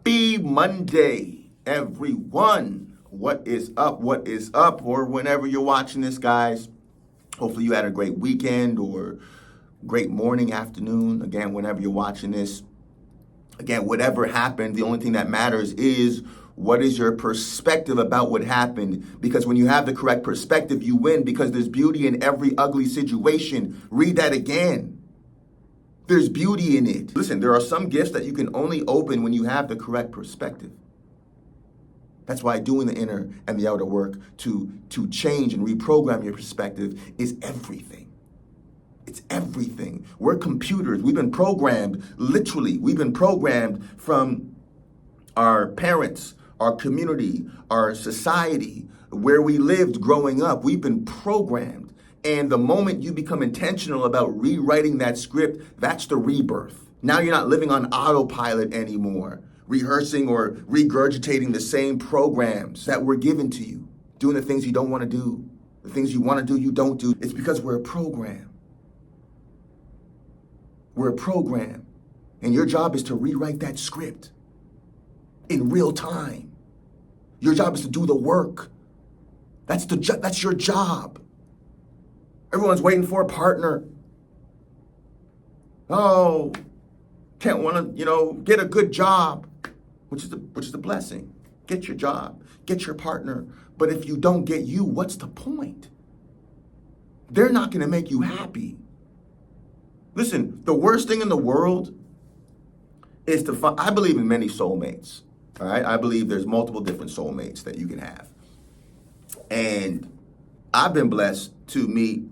Happy Monday, everyone. What is up? What is up? Or whenever you're watching this, guys, hopefully you had a great weekend or great morning, afternoon. Again, whenever you're watching this, again, whatever happened, the only thing that matters is what is your perspective about what happened? Because when you have the correct perspective, you win because there's beauty in every ugly situation. Read that again. There's beauty in it. Listen, there are some gifts that you can only open when you have the correct perspective. That's why doing the inner and the outer work to change and reprogram your perspective is everything. It's everything. We're computers. We've been programmed, literally, we've been programmed from our parents, our community, our society, where we lived growing up. We've been programmed. And the moment you become intentional about rewriting that script, that's the rebirth. Now you're not living on autopilot anymore, rehearsing or regurgitating the same programs that were given to you, doing the things you don't want to do. The things you want to do, you don't do. It's because we're a program. We're a program. And your job is to rewrite that script in real time. Your job is to do the work. That's your job. Everyone's waiting for a partner. Oh, can't want to, get a good job, which is a blessing. Get your job, get your partner. But if you don't get you, what's the point? They're not going to make you happy. Listen, the worst thing in the world is to find, I believe in many soulmates. All right. I believe there's multiple different soulmates that you can have. And I've been blessed to meet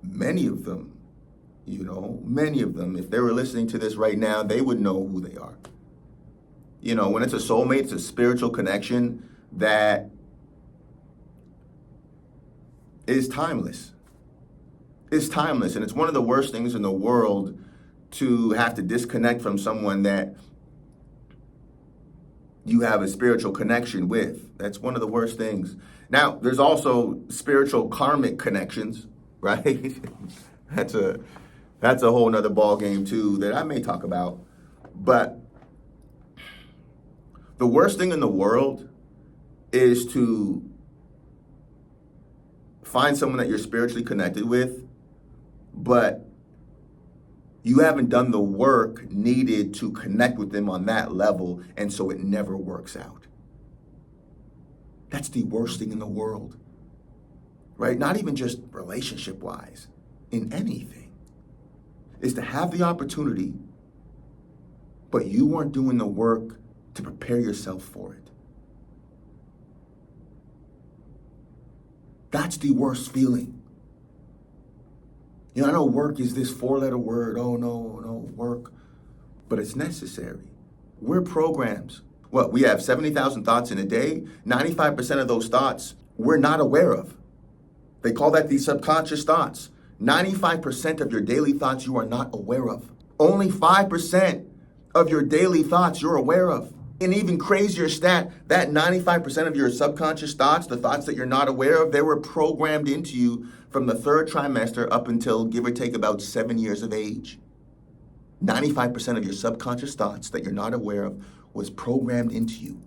many of them, many of them. If they were listening to this right now, they would know who they are. When it's a soulmate, it's a spiritual connection that is timeless. It's timeless. And it's one of the worst things in the world to have to disconnect from someone that you have a spiritual connection with. That's one of the worst things. Now, there's also spiritual karmic connections, right? That's a whole nother ball game too that I may talk about. But the worst thing in the world is to find someone that you're spiritually connected with, but you haven't done the work needed to connect with them on that level, and so it never works out. That's the worst thing in the world, right? Not even just relationship-wise, in anything, is to have the opportunity, but you weren't doing the work to prepare yourself for it. That's the worst feeling. I know work is this 4-letter word. Oh, no, work. But it's necessary. We're programs. We have 70,000 thoughts in a day. 95% of those thoughts we're not aware of. They call that the subconscious thoughts. 95% of your daily thoughts you are not aware of. Only 5% of your daily thoughts you're aware of. An even crazier stat, that 95% of your subconscious thoughts, the thoughts that you're not aware of, they were programmed into you from the third trimester up until, give or take, about 7 years of age. 95% of your subconscious thoughts that you're not aware of was programmed into you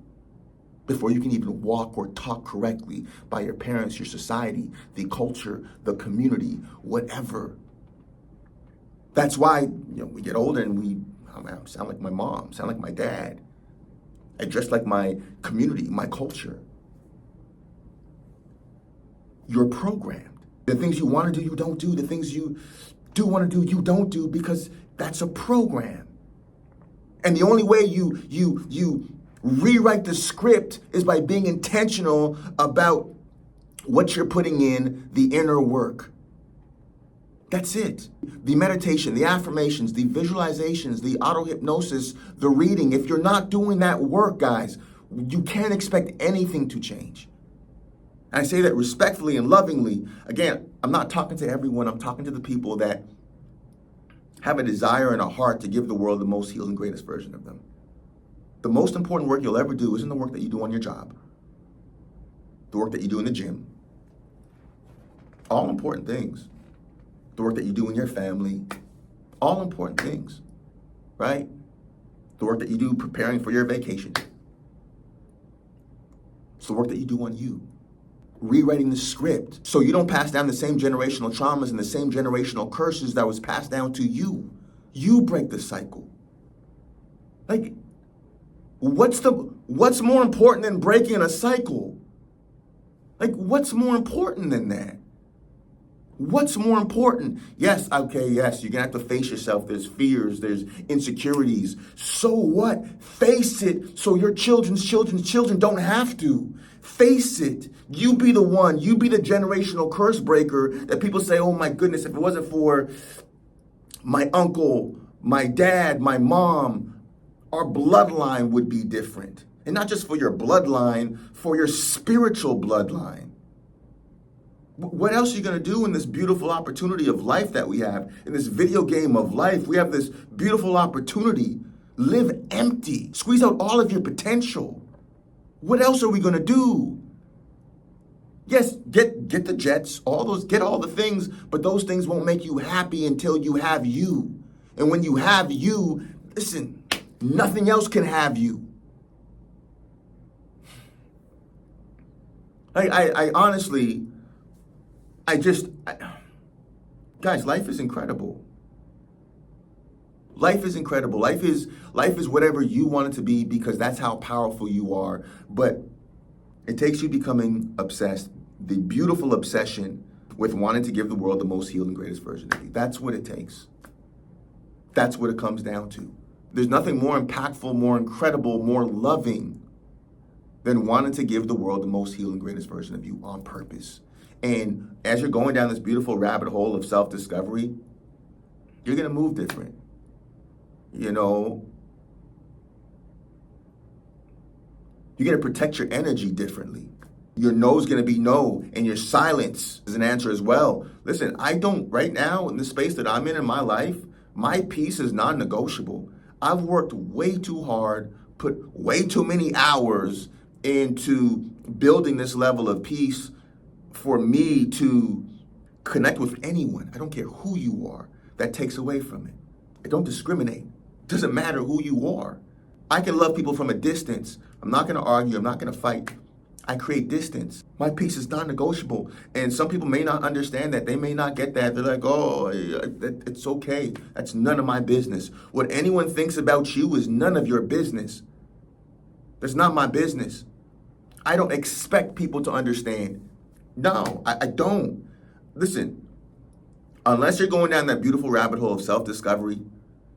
before you can even walk or talk correctly by your parents, your society, the culture, the community, whatever. That's why we get older and I sound like my mom, sound like my dad. I dress like my community, my culture. You're programmed. The things you want to do, you don't do. The things you do want to do, you don't do, because that's a program. And the only way you rewrite the script is by being intentional about what you're putting in, the inner work. That's it. The meditation, the affirmations, the visualizations, the auto-hypnosis, the reading. If you're not doing that work, guys, you can't expect anything to change. And I say that respectfully and lovingly. Again, I'm not talking to everyone. I'm talking to the people that have a desire and a heart to give the world the most healed and greatest version of them. The most important work you'll ever do isn't the work that you do on your job, the work that you do in the gym. All important things. The work that you do in your family, all important things, right? The work that you do preparing for your vacation. It's the work that you do on you. Rewriting the script so you don't pass down the same generational traumas and the same generational curses that was passed down to you. You break the cycle. Like, what's more important than breaking a cycle? Like, what's more important than that? What's more important? Yes, okay, yes, you're gonna have to face yourself. There's fears, there's insecurities. So what? Face it so your children's children don't have to. Face it. You be the one. You be the generational curse breaker that people say, oh my goodness, if it wasn't for my uncle, my dad, my mom, our bloodline would be different. And not just for your bloodline, for your spiritual bloodline. What else are you going to do in this beautiful opportunity of life that we have? In this video game of life, we have this beautiful opportunity. Live empty. Squeeze out all of your potential. What else are we going to do? Yes, get the jets, get all the things, but those things won't make you happy until you have you. And when you have you, listen, nothing else can have you. I honestly, guys, life is incredible. Life is incredible. Life is whatever you want it to be because that's how powerful you are. But it takes you becoming obsessed, the beautiful obsession with wanting to give the world the most healed and greatest version of you. That's what it takes. That's what it comes down to. There's nothing more impactful, more incredible, more loving than wanting to give the world the most healed and greatest version of you on purpose. And as you're going down this beautiful rabbit hole of self-discovery, you're going to move different. You know, you're going to protect your energy differently. Your no is going to be no, and your silence is an answer as well. Listen, right now, in the space that I'm in my life, my peace is non-negotiable. I've worked way too hard, put way too many hours into building this level of peace for me to connect with anyone. I don't care who you are. That takes away from it. I don't discriminate. It doesn't matter who you are. I can love people from a distance. I'm not going to argue. I'm not going to fight. I create distance. My peace is non-negotiable. And some people may not understand that. They may not get that. They're like, oh, it's okay. That's none of my business. What anyone thinks about you is none of your business. That's not my business. I don't expect people to understand. No, I don't. Listen, unless you're going down that beautiful rabbit hole of self-discovery,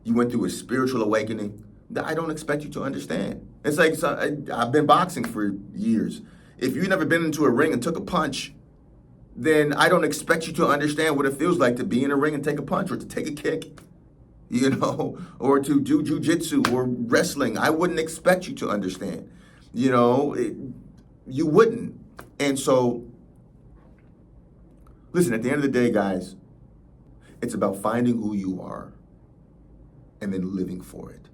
you went through a spiritual awakening, I don't expect you to understand. It's like, I've been boxing for years. If you've never been into a ring and took a punch, then I don't expect you to understand what it feels like to be in a ring and take a punch or to take a kick, you know, or to do jujitsu or wrestling. I wouldn't expect you to understand, you know, you wouldn't. And so, listen, at the end of the day, guys, it's about finding who you are and then living for it.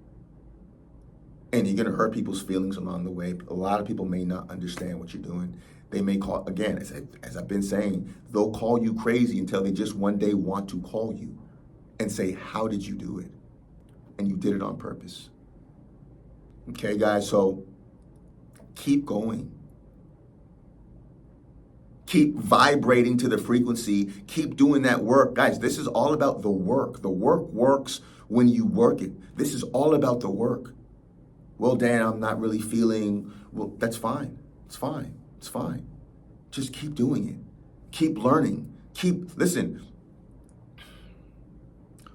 And you're going to hurt people's feelings along the way. A lot of people may not understand what you're doing. They may call, again, as I've been saying, they'll call you crazy until they just one day want to call you and say, how did you do it? And you did it on purpose. Okay, guys, so keep going. Keep vibrating to the frequency. Keep doing that work. Guys, this is all about the work. The work works when you work it. This is all about the work. Well, Dan, I'm not really feeling, well, that's fine. It's fine. It's fine. Just keep doing it. Keep learning. Listen,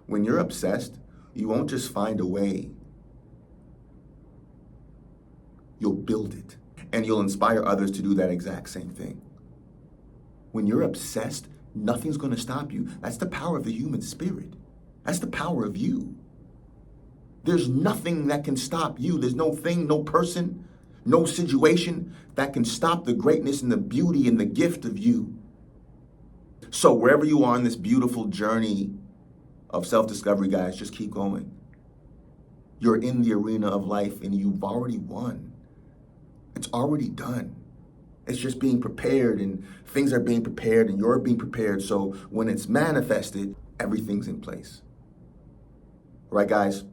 when you're obsessed, you won't just find a way. You'll build it. And you'll inspire others to do that exact same thing. When you're obsessed, nothing's going to stop you. That's the power of the human spirit. That's the power of you. There's nothing that can stop you. There's no thing, no person, no situation that can stop the greatness and the beauty and the gift of you. So wherever you are in this beautiful journey of self-discovery, guys, just keep going. You're in the arena of life and you've already won. It's already done. It's just being prepared, and things are being prepared, and you're being prepared. So when it's manifested, everything's in place. All right, guys?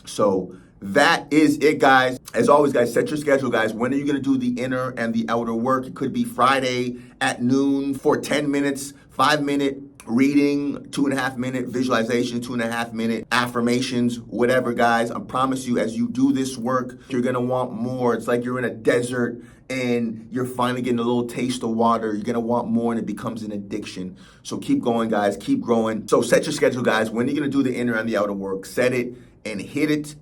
So that is it, guys. As always, guys, set your schedule, guys. When are you going to do the inner and the outer work? It could be Friday at noon for 10 minutes, 5-minute reading, 2.5-minute visualization, 2.5-minute affirmations, whatever, guys. I promise you, as you do this work, you're going to want more. It's like you're in a desert and you're finally getting a little taste of water. You're going to want more, and it becomes an addiction. So keep going, guys. Keep growing. So set your schedule, guys. When are you going to do the inner and the outer work? Set it and hit it.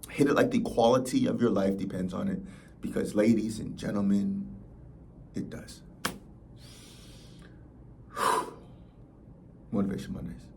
Hit it like the quality of your life depends on it. Because, ladies and gentlemen, it does. Motivation Mondays.